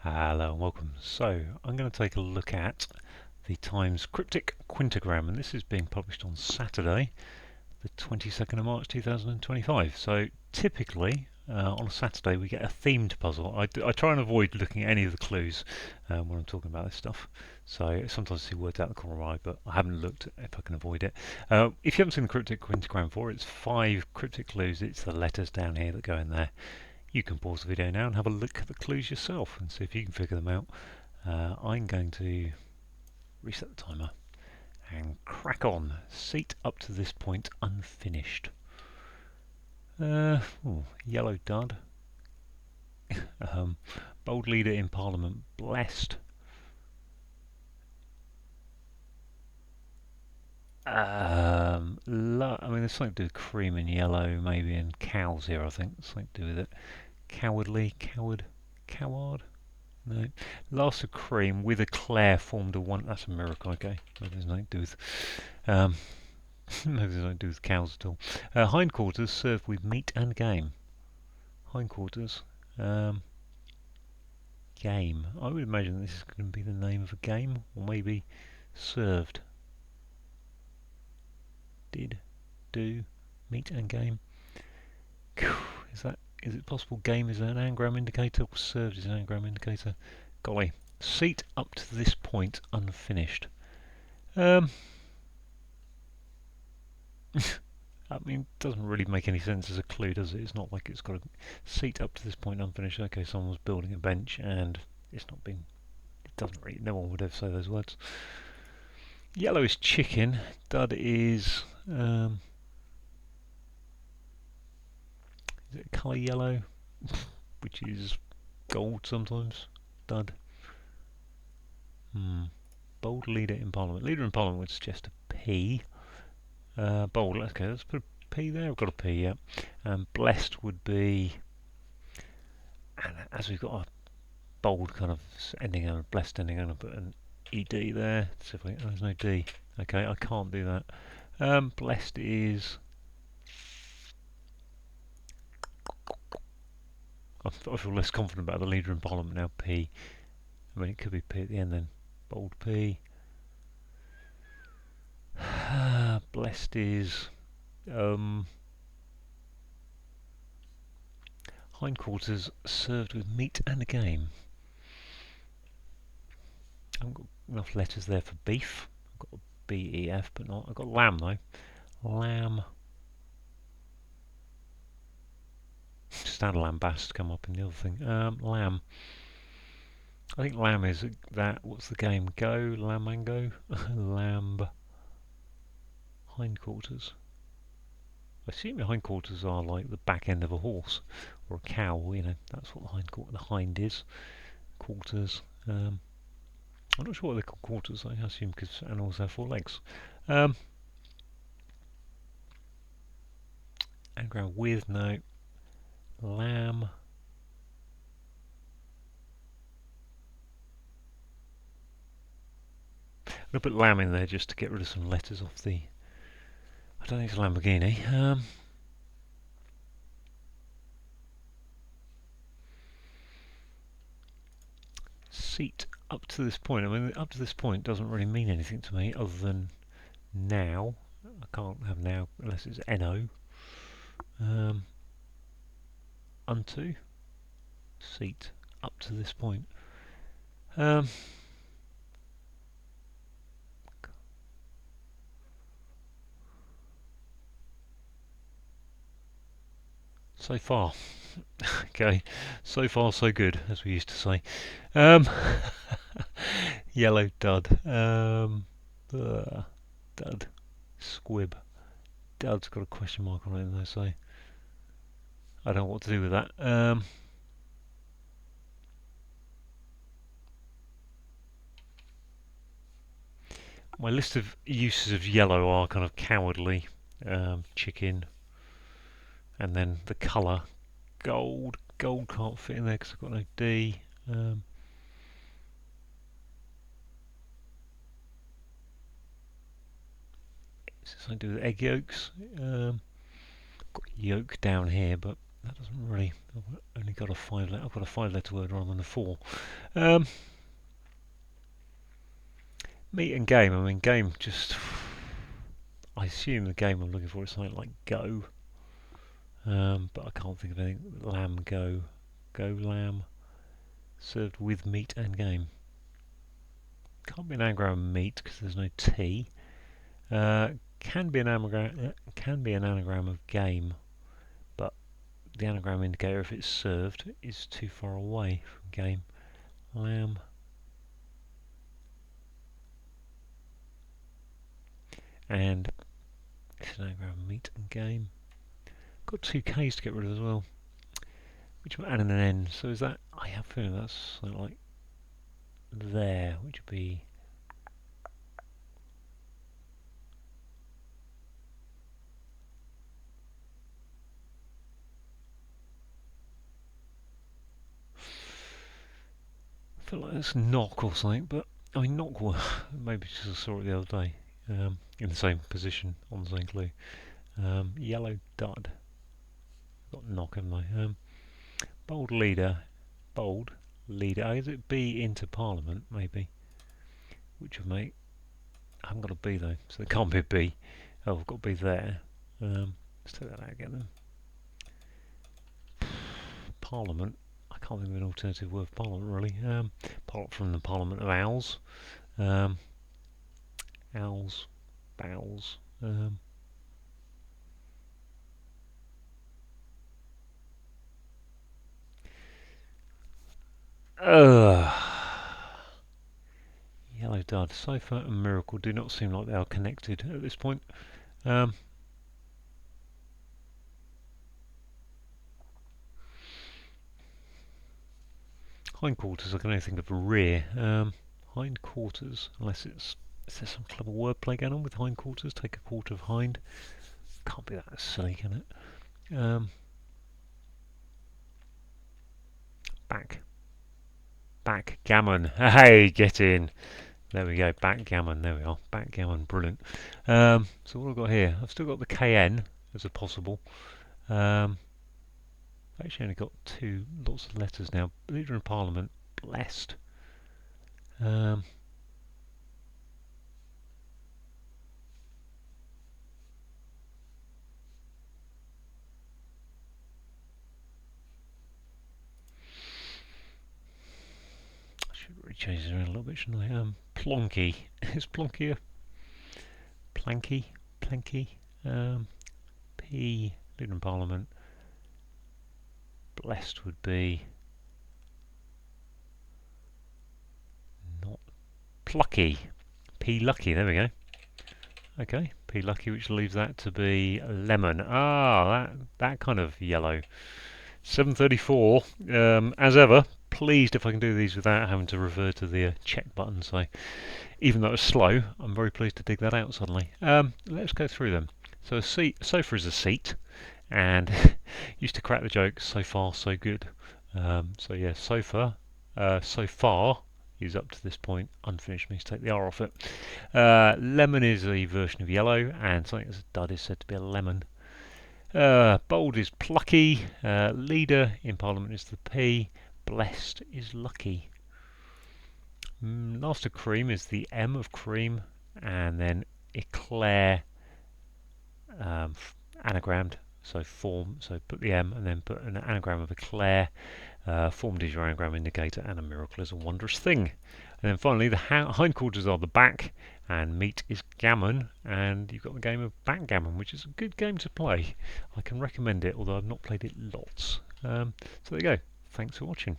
Hello and welcome. So I'm going to take a look at the Times Cryptic Quintagram, and this is being published on Saturday, the 22nd of March 2025. So typically on a Saturday we get a themed puzzle. I try and avoid looking at any of the clues when I'm talking about this stuff. So sometimes I see words out the corner of my eye, but I haven't looked if I can avoid it. If you haven't seen the Cryptic Quintagram before, it's 5 cryptic clues. It's the letters down here that go in there. You can pause the video now and have a look at the clues yourself and see if you can figure them out. I'm going to reset the timer and crack on. Seat up to this point unfinished. Yellow dud. Bold leader in Parliament blessed. I mean, there's something to do with cream and yellow, maybe, and cows here, I think. Something to do with it. Cowardly, coward. No. Last of cream with a Claire formed a one. That's a miracle, okay. Maybe there's nothing to do with. Maybe there's nothing to do with cows at all. Hindquarters served with meat and game. Hindquarters. Game. I would imagine this is going to be the name of a game, or maybe served. Did, do, meat and game. Is it possible game is an anagram indicator or served is an anagram indicator? Golly. Seat up to this point unfinished. I mean, it doesn't really make any sense as a clue, does it? It's not like it's got a seat up to this point unfinished. Okay, someone was building a bench and it's not been. It doesn't really. No one would ever say those words. Yellow is chicken. Dud is. Is it colour yellow? Which is gold sometimes. Dud. Bold leader in Parliament. Leader in Parliament would suggest a P. Bold, okay, let's put a P there. We've got a P, yeah. Blessed would be. And as we've got a bold kind of ending and a blessed ending, I'm going to put an ED there. There's no D. Okay, I can't do that. Blessed is. I feel less confident about the leader in Parliament now. P. I mean, it could be P at the end then. Bold P. Blessed is. Hindquarters served with meat and a game. I haven't got enough letters there for beef. I've got a B-E-F, but not. I've got lamb though. Lamb. Just add lambast to come up in the other thing. Lamb. I think lamb is that. What's the game? Go, lamb and go. Lamb. Hindquarters. I assume the hindquarters are like the back end of a horse or a cow. You know, that's what the hind is. Quarters. I'm not sure what they call quarters. I assume because animals have 4 legs. Anagram with no. Lamb. I'm going to put lamb in there just to get rid of some letters off the. I don't think it's a Lamborghini. Seat up to this point. I mean, up to this point doesn't really mean anything to me other than now. I can't have now unless it's NO. Unto. Seat up to this point. So far. Okay, so far so good, as we used to say. Yellow dud. Dud. Squib. Dud's got a question mark on it, though, so I don't know what to do with that. My list of uses of yellow are kind of cowardly, chicken, and then the colour. Gold. Gold can't fit in there because I've got no D. Something to do with egg yolks. Got yolk down here, but that doesn't really. I've only got a 5-letter. I've got a 5-letter word rather than a 4. Um, meet and game. I mean, game just. I assume the game I'm looking for is something like go. But I can't think of anything. Lamb go. Go lamb. Served with meat and game. Can't be an anagram of meat because there's no T. Can be an anagram of game, but the anagram indicator, if it's served, is too far away from game. Lamb. And it's an anagram of meat and game. Got 2 K's to get rid of as well. Which one? And an N. So is that? I have a feeling that's something like there, which would be. I feel like it's knock or something, but I mean knock. Maybe just I saw it the other day, in the same position on the same clue. Yellow dud. Got knock, haven't I? Bold leader. Bold leader. Is it B into Parliament? Maybe. Which would make. I haven't got a B though, so it can't be a B. Oh, I've got a B there. Let's take that out again then. Parliament. I can't think of an alternative word for Parliament really. Apart from the Parliament of Owls. Owls. Bowels. Yellow dud. Sofa and miracle do not seem like they are connected at this point. Hindquarters, I can only think of rear. Hindquarters, unless it's. Is there some clever wordplay going on with hindquarters? Take a quarter of hind. Can't be that silly, can it? Backgammon. Hey, get in. There we go. Backgammon. There we are. Backgammon. Brilliant. So what have I got here? I've still got the KN as a possible. I've actually only got lots of letters now. Leader in Parliament. Blessed. Really change it around a little bit, shouldn't I? Plonky. Is plonky a planky? Planky? P. Leader in Parliament. Blessed would be not plucky. P. Lucky. There we go. Okay, P. Lucky, which leaves that to be lemon. That kind of yellow. 7:34. As ever, pleased if I can do these without having to refer to the check button. So even though it's slow, I'm very pleased to dig that out suddenly. Let's go through them. So a sofa is a seat, and used to crack the joke, so far so good. So yeah, sofa, so far is up to this point unfinished, means take the R off it. Lemon is a version of yellow, and something that's a dud is said to be a lemon. Bold is plucky, leader in Parliament is the P, blessed is lucky. Last of cream is the M of cream, and then eclair, anagrammed, so form, so put the M and then put an anagram of eclair. Formed is your anagram indicator, and a miracle is a wondrous thing. And then finally, the hindquarters are the back, and meat is gammon, and you've got the game of backgammon, which is a good game to play. I can recommend it, although I've not played it lots. So there you go. Thanks for watching.